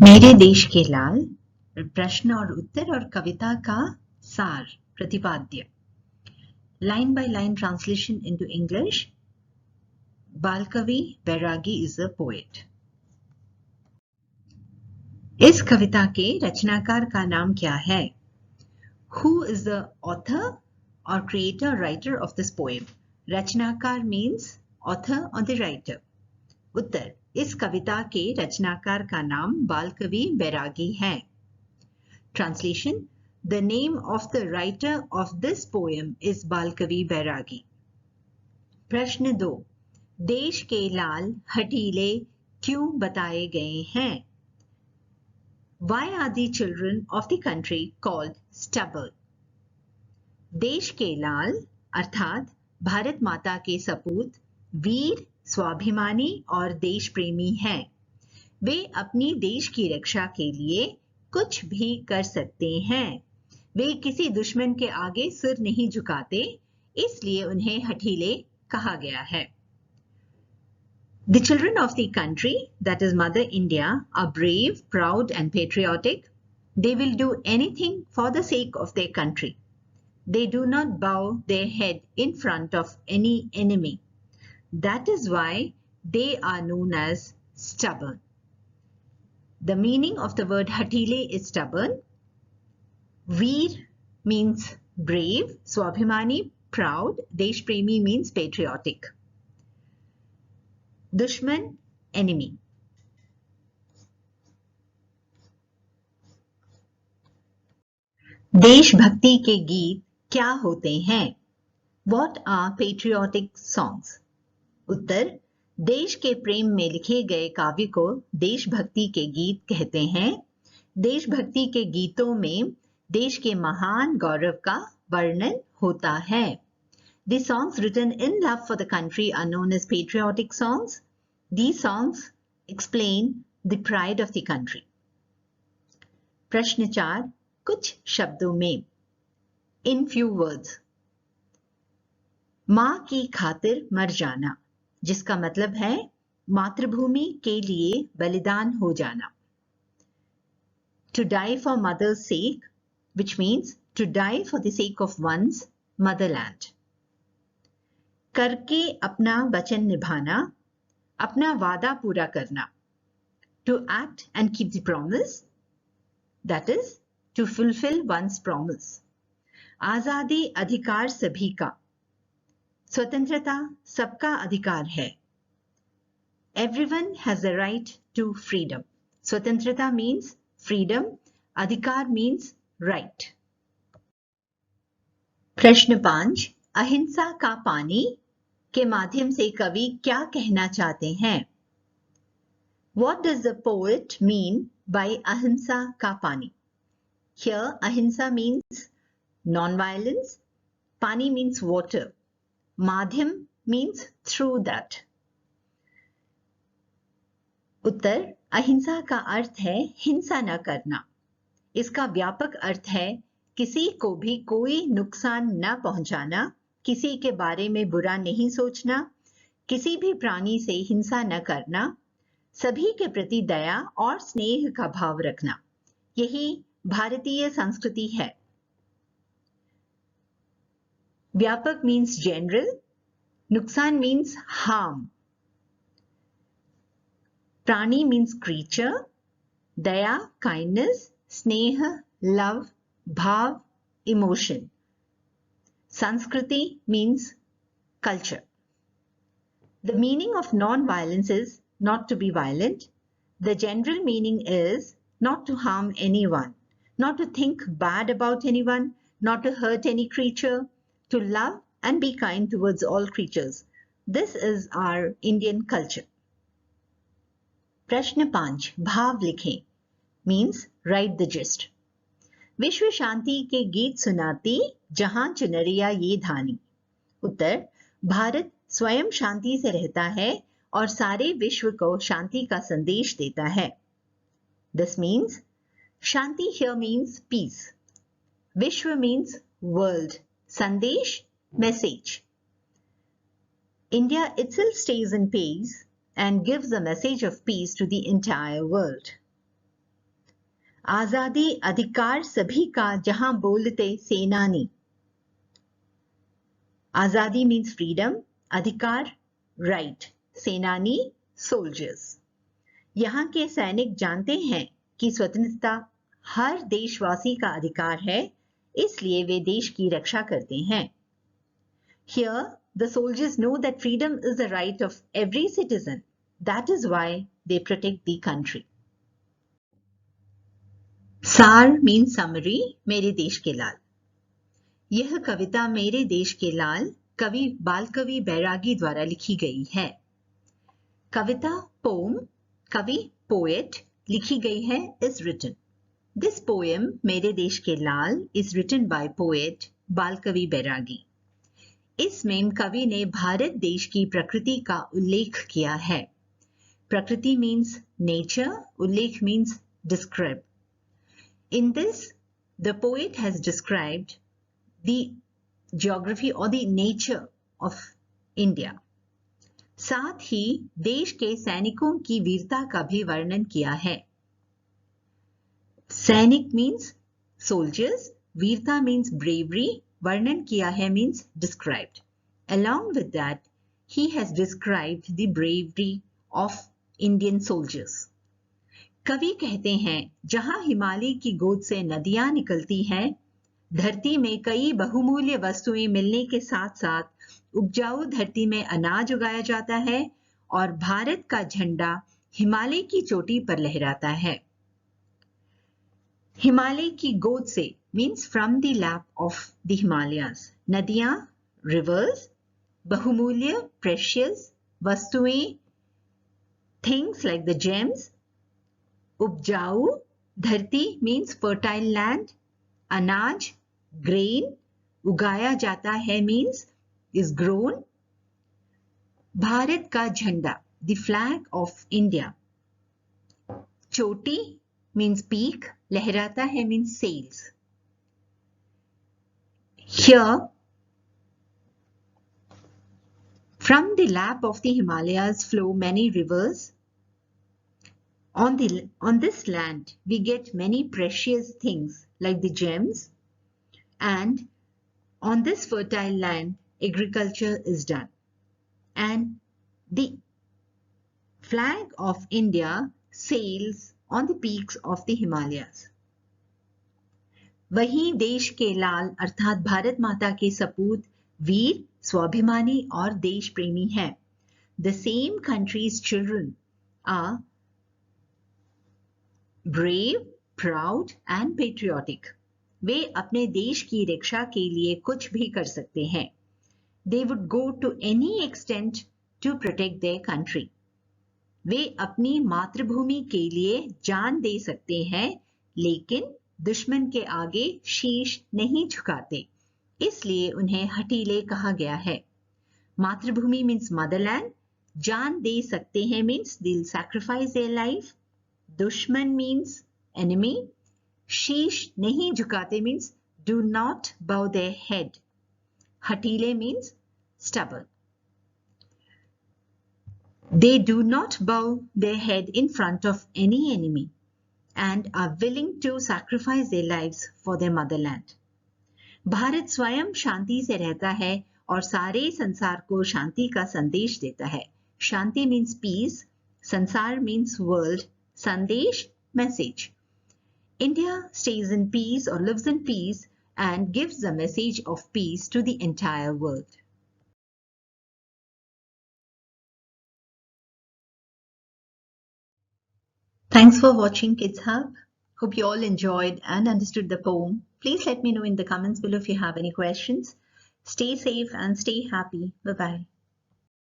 मेरे देश के लाल प्रश्न और उत्तर और कविता का सार प्रतिपाद्य line by line translation into English Balkavi Bairagi is a poet. इस कविता के रचनाकार का नाम क्या है? Who is the author or creator writer of this poem? रचनाकार means author or the writer. उत्तर, इस कविता के रचनाकार का नाम बालकवि बैरागी है। Translation: The name of the writer of this poem is Balkavi Bairagi. प्रश्न 2. देश के लाल हठीले क्यों बताए गए हैं? Why are the children of the country called stubborn? देश के लाल अर्थात भारत माता के सपूत वीर, स्वाभिमानी और देश प्रेमी हैं। वे अपनी देश की रक्षा के लिए कुछ भी कर सकते हैं। वे किसी दुश्मन के आगे सिर नहीं झुकाते, इसलिए उन्हें हठीले कहा गया है। The children of the country, that is Mother India, are brave, proud and patriotic. They will do anything for the sake of their country. They do not bow their head in front of any enemy. That is why they are known as stubborn. The meaning of the word hatile is stubborn. Veer means brave, swabhimani, proud, deshpremi means patriotic. Dushman, enemy. देशभक्ति के गीत क्या होते हैं? What are patriotic songs? उत्तर, देश के प्रेम में लिखे गए काव्य को देशभक्ति के गीत कहते हैं। देशभक्ति के गीतों में देश के महान गौरव का वर्णन होता है। The songs written in love for the country are known as patriotic songs. These songs explain the pride of the country. प्रश्न 4. कुछ शब्दों में In few words. माँ की खातिर मर जाना, जिसका मतलब है मातृभूमि के लिए बलिदान हो जाना। To die for mother's sake, which means to die for the sake of one's motherland. करके अपना वचन निभाना, अपना वादा पूरा करना। To act and keep the promise, that is to fulfill one's promise. आजादी अधिकार सभी का, स्वतंत्रता सबका अधिकार है। Everyone has the right to freedom. स्वतंत्रता means freedom, अधिकार means right. प्रश्न 5. अहिंसा का पानी के माध्यम से कवि क्या कहना चाहते हैं? What does the poet mean by ahimsa का पानी? Here ahimsa means non-violence, pani means water, माध्यम means through that. उत्तर, अहिंसा का अर्थ है हिंसा न करना। इसका व्यापक अर्थ है किसी को भी कोई नुकसान न पहुंचाना, किसी के बारे में बुरा नहीं सोचना, किसी भी प्राणी से हिंसा न करना, सभी के प्रति दया और स्नेह का भाव रखना। यही भारतीय संस्कृति है। व्यापक means general, नुकसान means harm, प्राणी means creature, दया kindness, स्नेह love, भाव emotion, संस्कृति means culture. The meaning of non-violence is not to be violent. The general meaning is not to harm anyone, not to think bad about anyone, not to hurt any creature, to love and be kind towards all creatures. This is our Indian culture. प्रश्न 5. भाव लिखें means write the gist. विश्व शांति के गीत सुनाती जहां चुनरिया ये धानी. उत्तर, भारत स्वयं शांति से रहता है और सारे विश्व को शांति का संदेश देता है. This means Shanti here means peace. विश्व means world. Sandesh, message. India itself stays in peace and gives a message of peace to the entire world. आजादी अधिकार सभी का जहां बोलते सेनानी. आजादी means freedom, अधिकार right, सेनानी soldiers. यहाँ के सैनिक जानते हैं कि स्वतंत्रता हर देशवासी का अधिकार है, इसलिए वे देश की रक्षा करते हैं. Here, the soldiers know that freedom is the right of every citizen. That is why they protect the country. सार means summary, मेरे देश के लाल. यह कविता मेरे देश के लाल कवि बालकवि बैरागी द्वारा लिखी गई है. कविता poem, कवि poet लिखी गई है is written. This poem मेरे देश के लाल is written by poet बालकवि बैरागी. इसमें कवि ने भारत देश की प्रकृति का उल्लेख किया है. प्रकृति means nature, उल्लेख means describe. In this, the poet has described the geography or the nature of India. साथ ही देश के सैनिकों की वीरता का भी वर्णन किया है. सैनिक means soldiers, वीरता means bravery, वर्णन किया है means described. Along with that, he has described the bravery of Indian soldiers. कवि कहते हैं, जहां हिमालय की गोद से नदियां निकलती हैं, धरती में कई बहुमूल्य वस्तुएं मिलने के साथ साथ उपजाऊ धरती में अनाज उगाया जाता है और भारत का झंडा हिमालय की चोटी पर लहराता है. हिमालय की गोद से means from the lap of the Himalayas. नदियां rivers, बहुमूल्य precious वस्तुएं things like the gems, उपजाऊ धरती means fertile land, अनाज grain, उगाया जाता है means is grown. भारत का झंडा the flag of India. चोटी means peak, लहराता है means sails. Here, from the lap of the Himalayas flow many rivers. On this land, we get many precious things like the gems, and on this fertile land, agriculture is done. And the flag of India sails on the peaks of the Himalayas. वहीं देश के लाल अर्थात भारत माता के सपूत वीर, स्वाभिमानी और देश प्रेमी हैं. The same country's children are brave, proud and patriotic. वे अपने देश की रक्षा के लिए कुछ भी कर सकते हैं. They would go to any extent to protect their country. वे अपनी मातृभूमि के लिए जान दे सकते हैं, लेकिन दुश्मन के आगे शीश नहीं झुकाते, इसलिए उन्हें हठीले कहा गया है. मातृभूमि means motherland, जान दे सकते हैं means they'll sacrifice their life. दुश्मन means enemy. शीश नहीं झुकाते means do not bow their head. हठीले means stubborn. They do not bow their head in front of any enemy and are willing to sacrifice their lives for their motherland. Bharat स्वयं शांति से रहता है और सारे संसार को शांति का संदेश देता है. शांति means peace, संसार means world, संदेश message. India stays in peace or lives in peace and gives the message of peace to the entire world. Thanks for watching Kids Hub. Hope you all enjoyed and understood the poem. Please let me know in the comments below if you have any questions. Stay safe and stay happy. Bye-bye.